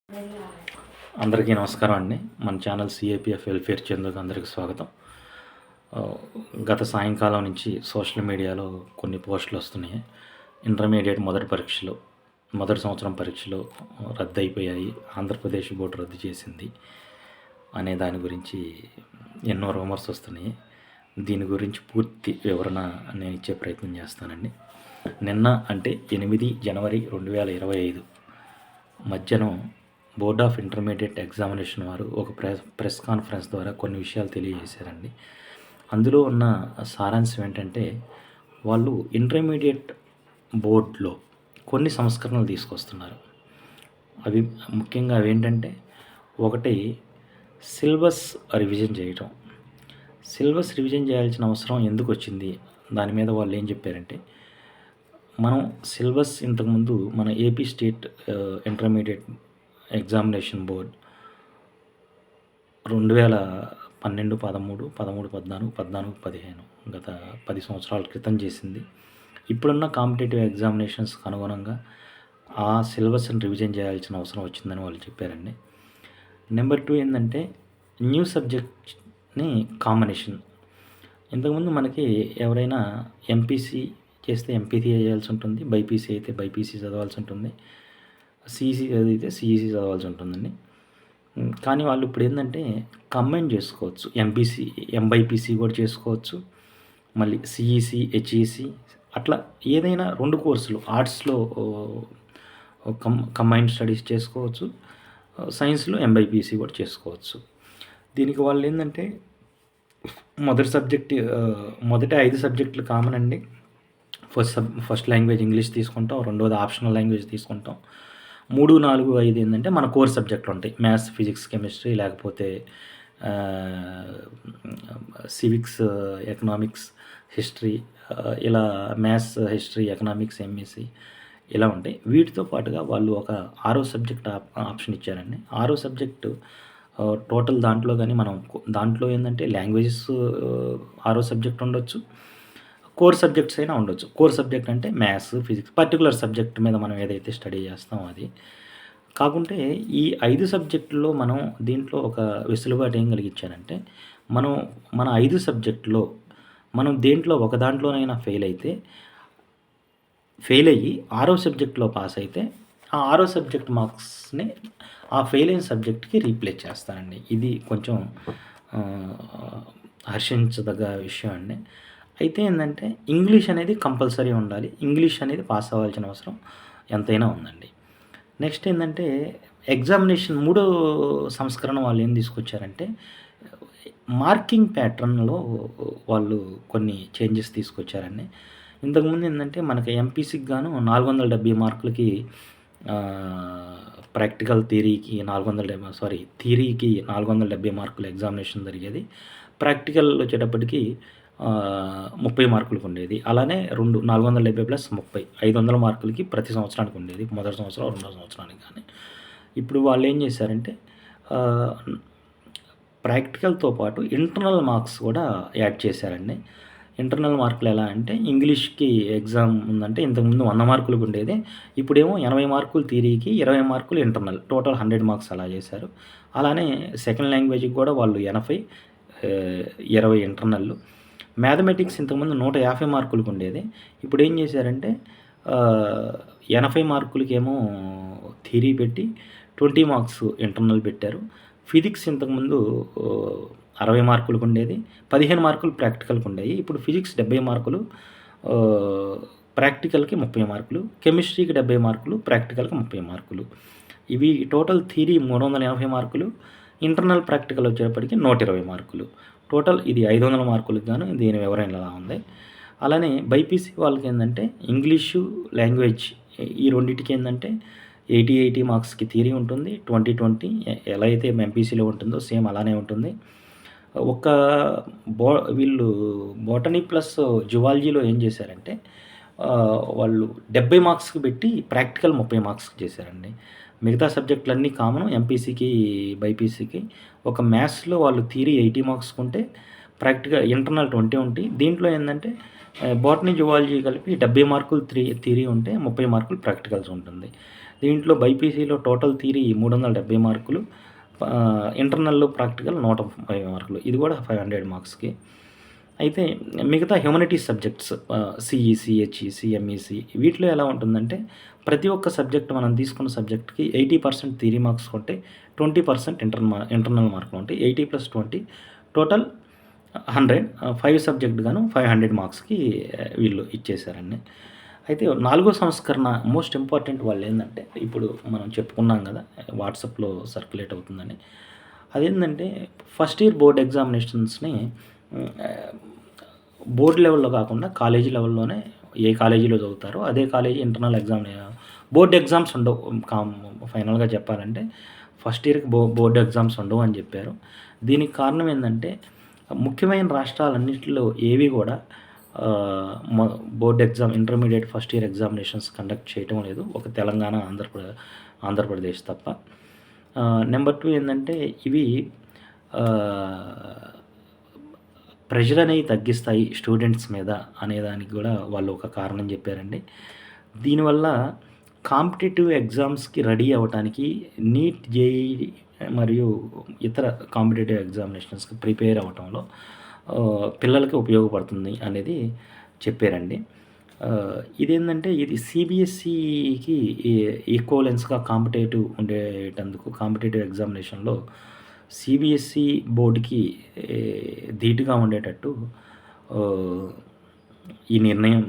అందరికీ నమస్కారం అండి. మన ఛానల్ సిఏపిఎఫ్ వెల్ఫేర్ చందుకు అందరికి స్వాగతం. గత సాయంకాలం నుంచి సోషల్ మీడియాలో కొన్ని పోస్టులు వస్తున్నాయి. ఇంటర్మీడియట్ మొదటి సంవత్సరం పరీక్షలు రద్దయిపోయాయి, ఆంధ్రప్రదేశ్ బోర్డు రద్దు చేసింది అనే దాని గురించి ఎన్నో రూమర్స్ వస్తున్నాయి. దీని గురించి పూర్తి వివరణ నేను ఇచ్చే ప్రయత్నం చేస్తానండి. నిన్న అంటే 8 జనవరి 2025 మధ్యాహ్నం బోర్డ్ ఆఫ్ ఇంటర్మీడియట్ ఎగ్జామినేషన్ వారు ఒక ప్రెస్ కాన్ఫరెన్స్ ద్వారా కొన్ని విషయాలు తెలియజేశారండి. అందులో ఉన్న సారాంశం ఏంటంటే, వాళ్ళు ఇంటర్మీడియట్ బోర్డులో కొన్ని సంస్కరణలు తీసుకొస్తున్నారు. అవి ముఖ్యంగా అవేంటంటే, ఒకటి సిలబస్ రివిజన్ చేయటం. సిలబస్ రివిజన్ చేయాల్సిన అవసరం ఎందుకు వచ్చింది, దాని మీద వాళ్ళు ఏం చెప్పారంటే, మనం సిలబస్ ఇంతకుముందు మన AP state intermediate examination board 2012, 13, 13, 14, 14, 15 గత 10 సంవత్సరాల క్రితం చేసింది. ఇప్పుడున్న కాంపిటేటివ్ ఎగ్జామినేషన్స్కి అనుగుణంగా ఆ సిలబస్ని రివిజన్ చేయాల్సిన అవసరం వచ్చిందని వాళ్ళు చెప్పారండి. నెంబర్ 2 ఏంటంటే, న్యూ సబ్జెక్ట్ని కాంబినేషన్. ఇంతకుముందు మనకి ఎవరైనా ఎంపీసీ చేస్తే ఎంపీసీ చేయాల్సి ఉంటుంది, బైపీసీ అయితే బైపీసీ చదవాల్సి ఉంటుంది, సిఈసీ చదివితే సిఈసీ చదవాల్సి ఉంటుందండి. కానీ వాళ్ళు ఇప్పుడు ఏంటంటే కంబైన్ చేసుకోవచ్చు. ఎంబైపీసీ కూడా చేసుకోవచ్చు, మళ్ళీ సిఈసీ, హెచ్ఈసీ అట్లా ఏదైనా 2 కోర్సులు ఆర్ట్స్లో కంబైన్డ్ స్టడీస్ చేసుకోవచ్చు, సైన్స్లో ఎంబైపీసీ కూడా చేసుకోవచ్చు. దీనికి వాళ్ళు ఏంటంటే మొదటి 5 సబ్జెక్టులు కామన్ అండి. ఫస్ట్ లాంగ్వేజ్ ఇంగ్లీష్ తీసుకుంటాం, రెండోది ఆప్షనల్ లాంగ్వేజ్ తీసుకుంటాం. 3, 4, 5 ఏంటంటే మన కోర్ సబ్జెక్టులు ఉంటాయి. మ్యాథ్స్, ఫిజిక్స్, కెమిస్ట్రీ, లేకపోతే సివిక్స్, ఎకనామిక్స్, హిస్టరీ, ఇలా మ్యాథ్స్, హిస్టరీ, ఎకనామిక్స్, ఎంఎస్సి ఇలా ఉంటాయి. వీటితో పాటుగా వాళ్ళు ఒక 6వ సబ్జెక్ట్ ఆప్షన్ ఇచ్చారండి. 6వ సబ్జెక్టు టోటల్ దాంట్లో కానీ దాంట్లో ఏంటంటే లాంగ్వేజెస్ 6వ సబ్జెక్ట్ ఉండొచ్చు, కోర్ సబ్జెక్ట్స్ అయినా ఉండొచ్చు. కోర్ సబ్జెక్ట్ అంటే మ్యాథ్స్, ఫిజిక్స్, పర్టికులర్ సబ్జెక్ట్ మీద మనం ఏదైతే స్టడీ చేస్తామో అది. కాకుంటే ఈ 5 సబ్జెక్టుల్లో మనం దీంట్లో ఒక వెసులుబాటు ఏం కలిగించారంటే, మన 5 సబ్జెక్టులో మనం దేంట్లో ఒక దాంట్లోనైనా ఫెయిల్ అయ్యి 6వ సబ్జెక్టులో పాస్ అయితే ఆ 6వ సబ్జెక్ట్ మార్క్స్ని ఆ ఫెయిల్ అయిన సబ్జెక్ట్కి రీప్లేస్ చేస్తానండి. ఇది కొంచెం హర్షించదగ్గ విషయం అండి. అయితే ఏంటంటే ఇంగ్లీష్ అనేది కంపల్సరీ ఉండాలి. ఇంగ్లీష్ అనేది పాస్ అవ్వాల్సిన అవసరం ఎంతైనా ఉందండి. నెక్స్ట్ ఏంటంటే ఎగ్జామినేషన్ 3వ సంస్కరణ వాళ్ళు ఏం తీసుకొచ్చారంటే, మార్కింగ్ ప్యాటర్న్లో వాళ్ళు కొన్ని చేంజెస్ తీసుకొచ్చారండి. ఇంతకుముందు ఏంటంటే మనకి ఎంపీసీకి గాను 470 మార్కులకి ప్రాక్టికల్ థియరీకి 470 మార్కుల ఎగ్జామినేషన్ జరిగేది. ప్రాక్టికల్ వచ్చేటప్పటికి 30 మార్కులకు ఉండేది. అలానే 470 + 30 500 మార్కులకి ప్రతి సంవత్సరానికి ఉండేది, మొదటి సంవత్సరం, రెండో సంవత్సరానికి. కానీ ఇప్పుడు వాళ్ళు ఏం చేశారంటే ప్రాక్టికల్తో పాటు ఇంటర్నల్ మార్క్స్ కూడా యాడ్ చేశారండి. ఇంటర్నల్ మార్కులు ఎలా అంటే, ఇంగ్లీష్కి ఎగ్జామ్ ఉందంటే ఇంతకుముందు 100 మార్కులకు ఉండేది, ఇప్పుడేమో 80 మార్కులు థియరీకి, 20 మార్కులు ఇంటర్నల్, టోటల్ 100 మార్క్స్ అలా చేశారు. అలానే సెకండ్ లాంగ్వేజ్కి కూడా వాళ్ళు 80, 20 ఇంటర్నల్. మ్యాథమెటిక్స్ ఇంతకుముందు 150 మార్కులకు ఉండేది, ఇప్పుడు ఏం చేశారంటే 80 మార్కులకేమో థియరీ పెట్టి 20 మార్క్స్ ఇంటర్నల్ పెట్టారు. ఫిజిక్స్ ఇంతకుముందు 60 మార్కులకు ఉండేది, 15 మార్కులు ప్రాక్టికల్కి ఉండేవి. ఇప్పుడు ఫిజిక్స్ 70 మార్కులు, ప్రాక్టికల్కి 30 మార్కులు, కెమిస్ట్రీకి 70 మార్కులు, ప్రాక్టికల్కి 30 మార్కులు. ఇవి టోటల్ థియరీ 380 మార్కులు, ఇంటర్నల్ ప్రాక్టికల్ వచ్చేటప్పటికి 120 మార్కులు. టోటల్ ఇది 500 మార్కులకు గాను దీని వివరణ ఇలా ఉంది. అలానే బైపీసీ వాళ్ళకి ఏంటంటే ఇంగ్లీషు, లాంగ్వేజ్ ఈ రెండింటికి ఏంటంటే 80 మార్క్స్కి థియరీ ఉంటుంది, 20 ఎలా అయితే ఎంపీసీలో ఉంటుందో సేమ్ అలానే ఉంటుంది. వీళ్ళు బోటనీ ప్లస్ జువాలజీలో ఏం చేశారంటే వాళ్ళు 70 మార్క్స్కి పెట్టి ప్రాక్టికల్ 30 మార్క్స్కి చేశారండి. మిగతా సబ్జెక్టులన్నీ కామన్ ఎంపీసీకి, బైపీసీకి. ఒక మ్యాథ్స్లో వాళ్ళు థియరీ 80 మార్క్స్కి ఉంటే ప్రాక్టికల్ ఇంటర్నల్ 20 ఉంటాయి. దీంట్లో ఏంటంటే బోటనీ, జువాలజీ కలిపి 70 మార్కులు థియరీ ఉంటే 30 మార్కులు ప్రాక్టికల్స్ ఉంటుంది. దీంట్లో బైపీసీలో టోటల్ థియరీ 370 మార్కులు, ఇంటర్నల్ ప్రాక్టికల్ 130 మార్కులు. ఇది కూడా 500 మార్క్స్‌కి. అయితే మిగతా హ్యుమానిటీస్ సబ్జెక్ట్స్ సీఈ, సిహెచ్ఈ, సిఎంఈసి వీటిలో ఎలా ఉంటుందంటే ప్రతి ఒక్క సబ్జెక్ట్ మనం తీసుకున్న సబ్జెక్ట్‌కి 80% థియరీ మార్క్స్ ఉంటే 20% ఇంటర్నల్ మార్కులు ఉంటాయి. 80+20 టోటల్ 100. 5 సబ్జెక్ట్ గాను 500 మార్క్స్‌కి వీళ్ళు ఇచ్చేసారండి. అయితే నాలుగో సంస్కరణ మోస్ట్ ఇంపార్టెంట్ వాళ్ళేందంటే ఇప్పుడు మనం చెప్పుకున్నాం కదా! వాట్సాప్‌లో సర్క్యులేట్ అవుతుందని. అదేంటంటే ఫస్ట్ ఇయర్ బోర్డ్ ఎగ్జామినేషన్స్‌ని బోర్డ్ లెవెల్‌లో కాకుండా కాలేజీ లెవెల్‌లోనే ఏ కాలేజీలో చదువుతారో అదే college internal exam board exams ఉండవు. ఫైనల్‌గా చెప్పాలంటే ఫస్ట్ ఇయర్‌కి బోర్డ్ ఎగ్జామ్స్ ఉండవు అని చెప్పారు. దీనికి కారణం ఏందంటే ముఖ్యమైన రాష్ట్రాలన్నిటిలో ఏవి కూడా board exam intermediate first year examinations conduct చేయటం లేదు. ఒక తెలంగాణ, ఆంధ్రప్రదేశ్ తప్ప. నెంబర్ 2 ఏందంటే ఇవి ప్రెషర్ అనేవి తగ్గిస్తాయి స్టూడెంట్స్ మీద అనేదానికి కూడా వాళ్ళు ఒక కారణం చెప్పారండి. దీనివల్ల కాంపిటీటివ్ ఎగ్జామ్స్‌కి రెడీ అవ్వటానికి నీట్, జేఈఈ మరియు ఇతర కాంపిటీటివ్ ఎగ్జామినేషన్స్‌కి ప్రిపేర్ అవ్వటంలో పిల్లలకి ఉపయోగపడుతుంది అనేది చెప్పారండి. ఇదేంటంటే ఇది సీబీఎస్ఈకి ఈక్వలెన్స్‌గా కాంపిటేటివ్ ఉండేటందుకు కాంపిటీటివ్ ఎగ్జామినేషన్‌లో సీబీఎస్ఈ బోర్డ్‌కి ధీటుగా ఉండేటట్టు ఈ నిర్ణయం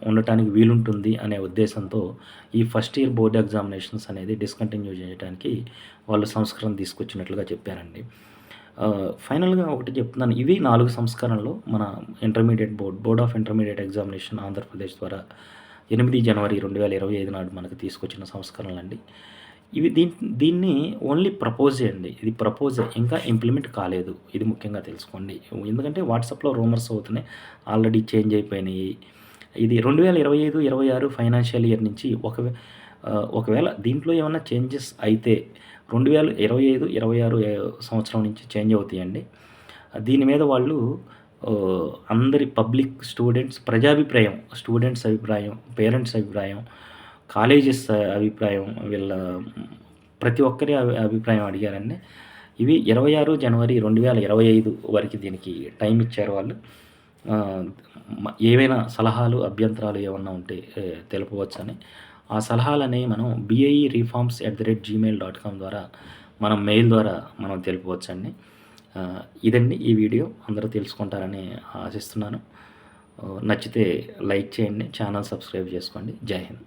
ఉండటానికి వీలుంటుంది అనే ఉద్దేశంతో ఈ ఫస్ట్ ఇయర్ బోర్డ్ ఎగ్జామినేషన్స్ అనేది డిస్కంటిన్యూ చేయడానికి వాళ్ళు సంస్కరణ తీసుకొచ్చినట్లుగా చెప్పారండి. ఫైనల్‌గా ఒకటి చెప్తున్నాను. ఇవి 4 సంస్కరణలు మన intermediate board of intermediate examination Andhra Pradesh ద్వారా 8 జనవరి 2025 నాడు మనకు తీసుకొచ్చిన సంస్కరణలండి. ఇవి దీన్ని ఓన్లీ ప్రపోజే అండి. ఇది ప్రపోజే, ఇంకా ఇంప్లిమెంట్ కాలేదు. ఇది ముఖ్యంగా తెలుసుకోండి. ఎందుకంటే వాట్సాప్‌లో రూమర్స్ అవుతున్నాయి. ఆల్రెడీ చేంజ్ అయిపోయినాయి. ఇది 2025, 26 ఫైనాన్షియల్ ఇయర్ నుంచి ఒకవేళ దీంట్లో ఏమన్నా చేంజెస్ అయితే 2025, 26 సంవత్సరం నుంచి చేంజ్ అవుతాయండి. దీని మీద వాళ్ళు అందరి పబ్లిక్, ప్రజాభిప్రాయం, స్టూడెంట్స్ అభిప్రాయం, పేరెంట్స్ అభిప్రాయం, కాలేజెస్ అభిప్రాయం, వీళ్ళ ప్రతి ఒక్కరి అభిప్రాయం అడిగారండి. ఇవి 26 జనవరి 2025 వరకు దీనికి టైం ఇచ్చారు వాళ్ళు. ఏవైనా సలహాలు, అభ్యంతరాలు ఏమన్నా ఉంటే తెలుపవచ్చని. ఆ సలహాలనేవి మనం baereforms@gmail.com ద్వారా మనం మెయిల్ ద్వారా మనం తెలుపవచ్చండి. ఇదండి ఈ వీడియో. అందరూ తెలుసుకుంటారని ఆశిస్తున్నాను. నచ్చితే లైక్ చేయండి. ఛానల్ సబ్స్క్రైబ్ చేసుకోండి. జై హింద్.